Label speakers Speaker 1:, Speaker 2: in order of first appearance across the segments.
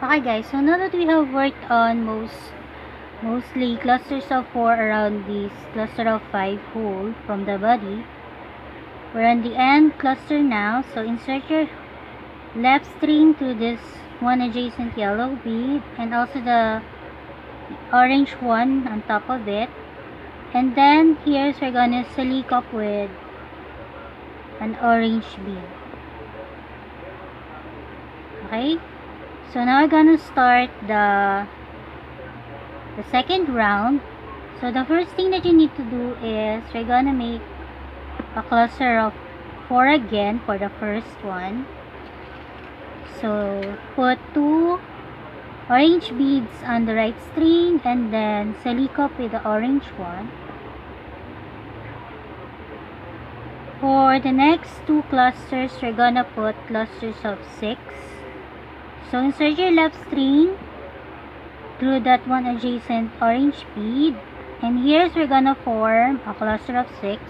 Speaker 1: Okay guys, so now that we have worked on mostly clusters of 4 around this cluster of 5 hole from the body, we're on the end cluster now. So insert your left string to this one adjacent yellow bead and also the orange one on top of it, and then here's we're gonna sleek up with an orange bead. Okay, so now we're gonna start the second round. So the first thing that you need to do is we're gonna make a cluster of 4 again for the first one. So put 2 orange beads on the right string and then sleek up with the orange one. For the next 2 clusters, we're gonna put clusters of 6. So insert your left string through that one adjacent orange bead, and here's we're gonna form a cluster of 6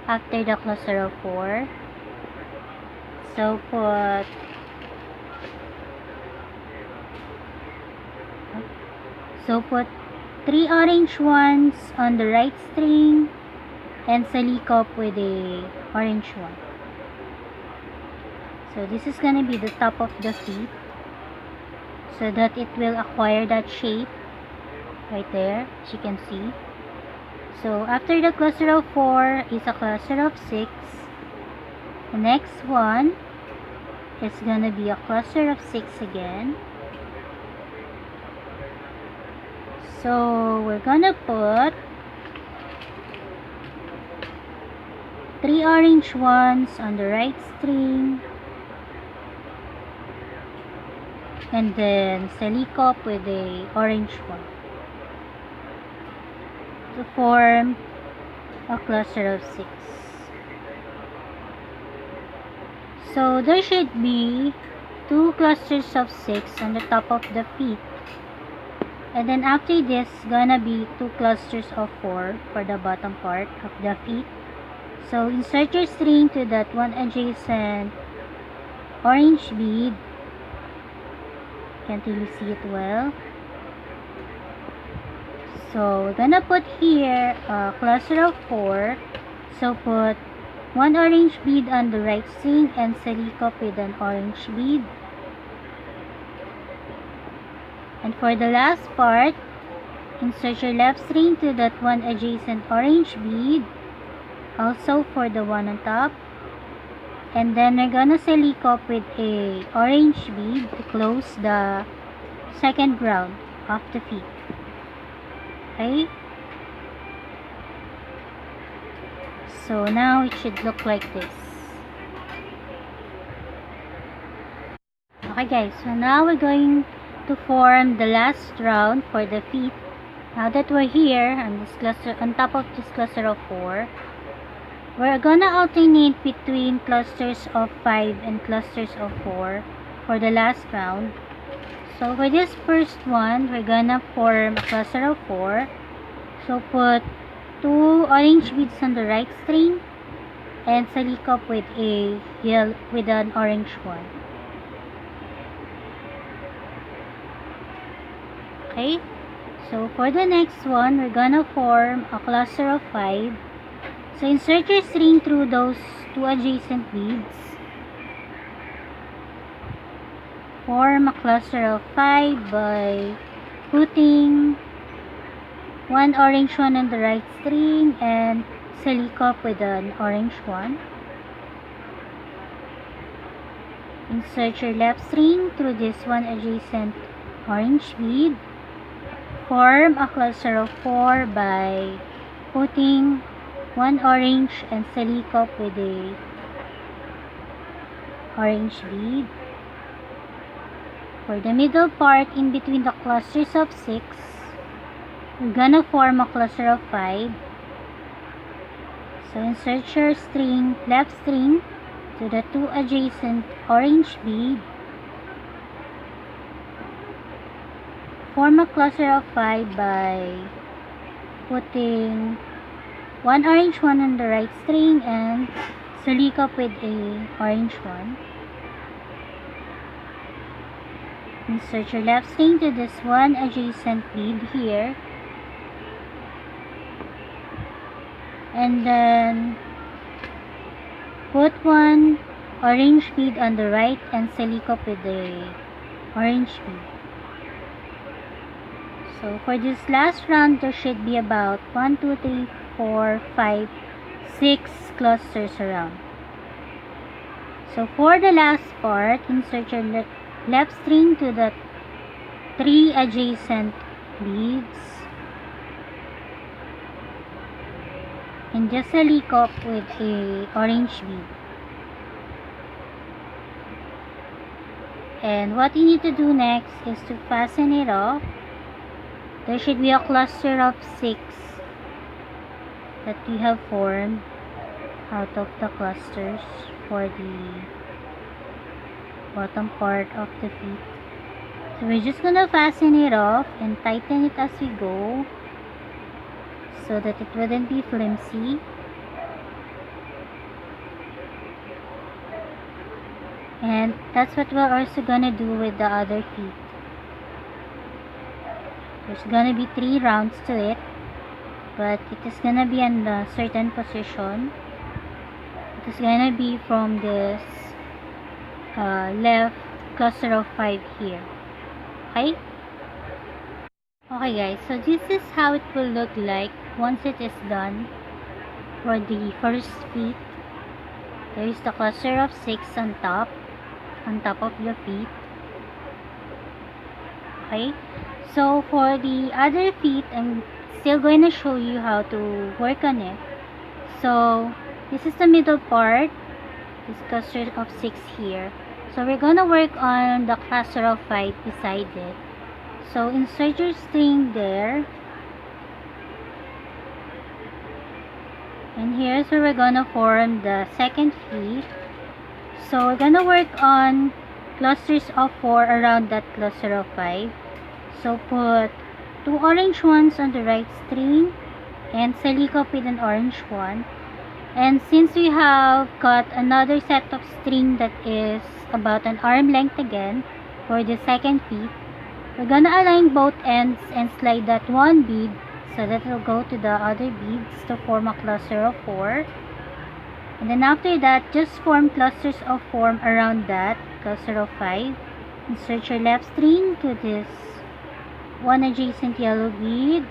Speaker 1: after the cluster of 4. So put 3 orange ones on the right string and sleek up with a orange one. So this is gonna be the top of the feet so that it will acquire that shape right there, as you can see. So after the cluster of 4 is a cluster of 6. The next one is gonna be a cluster of 6 again. So we're gonna put 3 orange ones on the right string and then sleek up with a orange one to form a cluster of 6. So there should be 2 clusters of 6 on the top of the feet, and then after this gonna be 2 clusters of 4 for the bottom part of the feet. So insert your string to that one adjacent orange bead. Can't really see it well. So we're gonna put here a cluster of 4. So put 1 orange bead on the right string and sleek up with an orange bead. And for the last part, insert your left string to that one adjacent orange bead, also for the one on top. And then we're gonna sleek up with a orange bead to close the second round of the feet. Okay? So now it should look like this. Okay guys, so now we're going to form the last round for the feet. Now that we're here on this cluster, on top of this cluster of 4, we're gonna alternate between clusters of 5 and clusters of 4 for the last round. So for this first one, we're gonna form a cluster of 4. So put 2 orange beads on the right string and sleek up with an orange one. Okay, so for the next one, we're gonna form a cluster of 5. So insert your string through those 2 adjacent beads. Form a cluster of 5 by putting 1 orange one on the right string and sleek up with an orange one. Insert your left string through this one adjacent orange bead. Form a cluster of 4 by putting 1 orange and sleek up with a orange bead. For the middle part in between the clusters of 6, we're gonna form a cluster of 5. So insert your left string to the 2 adjacent orange bead. Form a cluster of 5 by putting 1 orange one on the right string and sleek up with a orange one. Insert your left string to this one adjacent bead here, and then put one orange bead on the right and silicone with the orange bead. So for this last round, there should be about 1, 2, 3, 4, 5, 6 clusters around. So for the last part, insert your left string to the 3 adjacent beads and just silicone with a orange bead. And what you need to do next is to fasten it off. There should be a cluster of 6 that we have formed out of the clusters for the bottom part of the feet. So we're just gonna fasten it off and tighten it as we go so that it wouldn't be flimsy. And that's what we're also gonna do with the other feet. There's gonna be 3 rounds to it, but it is gonna be in a certain position. It is gonna be from this left cluster of 5 here. Okay? Okay guys, so this is how it will look like once it is done. For the first feet, there is the cluster of 6 on top of the feet. Okay? So for the other feet, I'm still going to show you how to work on it. So this is the middle part, this cluster of 6 here. So we're gonna work on the cluster of 5 beside it. So insert your string there, and here's where we're gonna form the second feet. So we're gonna work on clusters of 4 around that cluster of 5. So put 2 orange ones on the right string and silicone with an orange one. And since we have got another set of string that is about an arm length again for the second feet, we're gonna align both ends and slide that one bead so that it will go to the other beads to form a cluster of 4. And then after that, just form clusters of 4 around that cluster of 5. Insert your left string to this one adjacent yellow bead.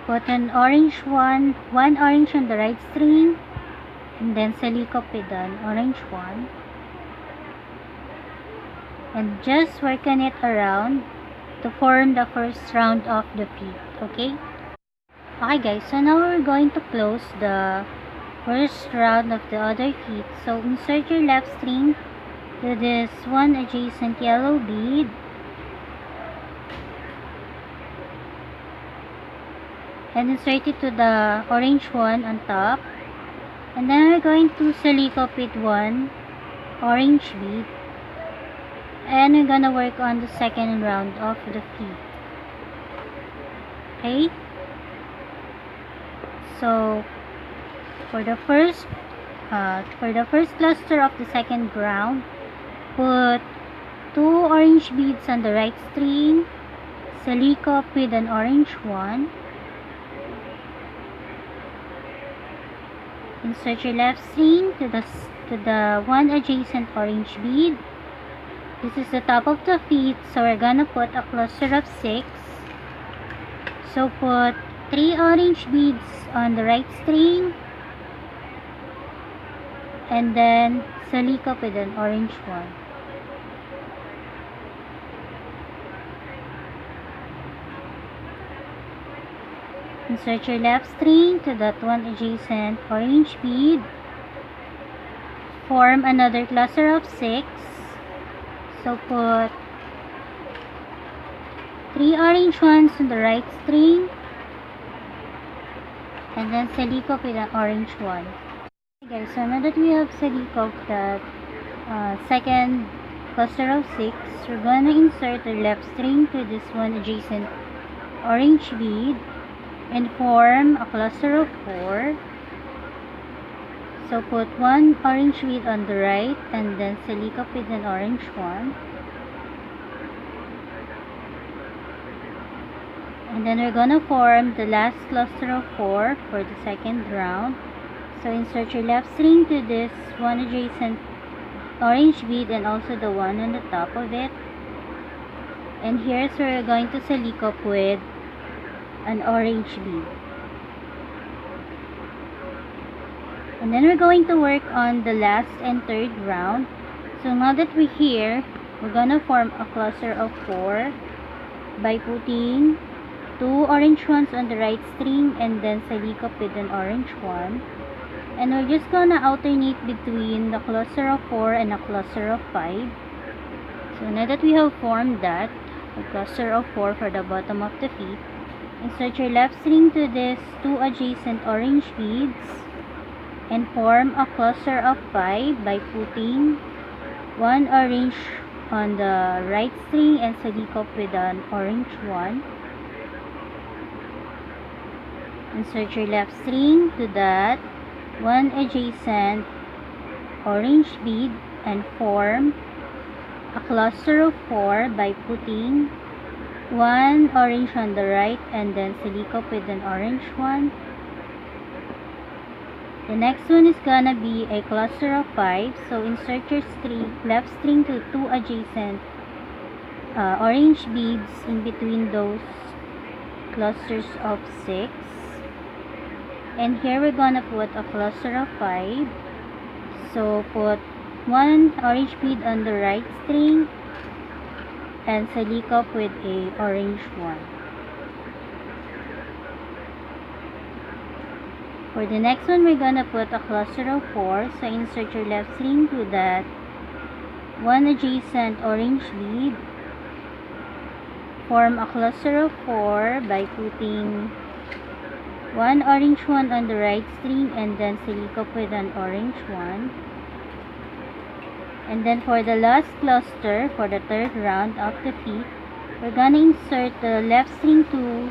Speaker 1: Put an orange one orange on the right string, and then silicone with an orange one. And just work on it around to form the first round of the feet. Okay? Okay guys, so now we're going to close the first round of the other feet. So insert your left string to this one adjacent yellow bead. And insert it to the orange one on top. And then we're going to silicone with one orange bead. And we're gonna work on the second round of the feet. Okay? So for the first cluster of the second round, put 2 orange beads on the right string, silicone with an orange one. Insert your left string to the one adjacent orange bead. This is the top of the feet, so we're gonna put a cluster of 6. So put 3 orange beads on the right string, and then silicone with an orange one. Insert your left string to that one adjacent orange bead. Form another cluster of 6. So put 3 orange ones on the right string, and then silicone with an orange one. Okay, so now that we have silicone the second cluster of 6, we're gonna insert the left string to this one adjacent orange bead and form a cluster of 4. So put one orange bead on the right and then select up with an orange one. And then we're gonna form the last cluster of 4 for the second round. So insert your left string to this one adjacent orange bead and also the one on the top of it. And here's where we're going to select up with an orange bead. And then we're going to work on the last and third round. So now that we're here, we're gonna form a cluster of 4 by putting 2 orange ones on the right string and then select up with an orange one. And we're just gonna alternate between the cluster of 4 and a cluster of 5. So now that we have formed that, a cluster of 4 for the bottom of the feet, insert your left string to this 2 adjacent orange beads and form a cluster of 5 by putting 1 orange on the right string and select up with an orange one. Insert your left string to that 1 adjacent orange bead and form a cluster of 4 by putting 1 orange on the right and then select up with an orange one. The next one is gonna be a cluster of 5. So insert your left string to 2 adjacent orange beads in between those clusters of 6. And here we're gonna put a cluster of 5. So put 1 orange bead on the right string and select up with a orange one. For the next one, we're gonna put a cluster of 4. So insert your left string to that 1 adjacent orange bead. Form a cluster of 4 by putting 1 orange one on the right string and then select up with an orange one. And then for the last cluster, for the third round of the feet, we're gonna insert the left string to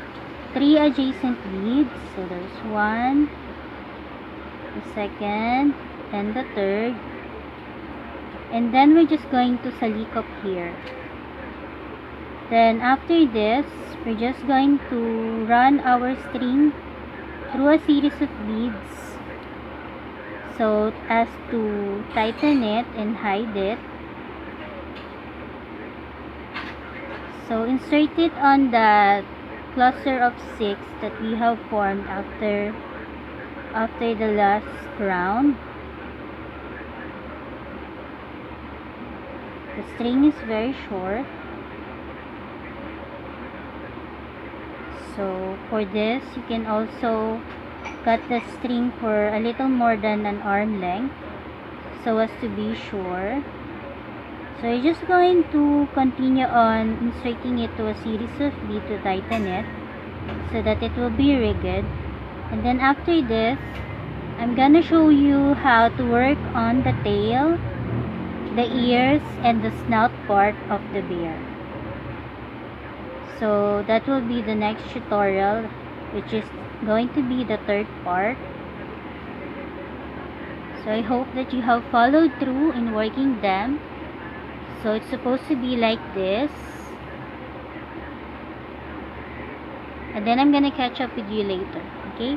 Speaker 1: 3 adjacent beads. So there's 1, the second, and the third. And then we're just going to select up here. Then after this, we're just going to run our string through a series of beads so as to tighten it and hide it. So insert it on the cluster of 6 that we have formed after the last round. The string is very short. So for this, you can also cut the string for a little more than an arm length so as to be sure. So you're just going to continue on inserting it to a series of beads to tighten it so that it will be rigid. And then after this, I'm gonna show you how to work on the tail, the ears, and the snout part of the bear. So that will be the next tutorial, which is going to be the third part. So I hope that you have followed through in working them. So it's supposed to be like this. And then I'm gonna catch up with you later, okay?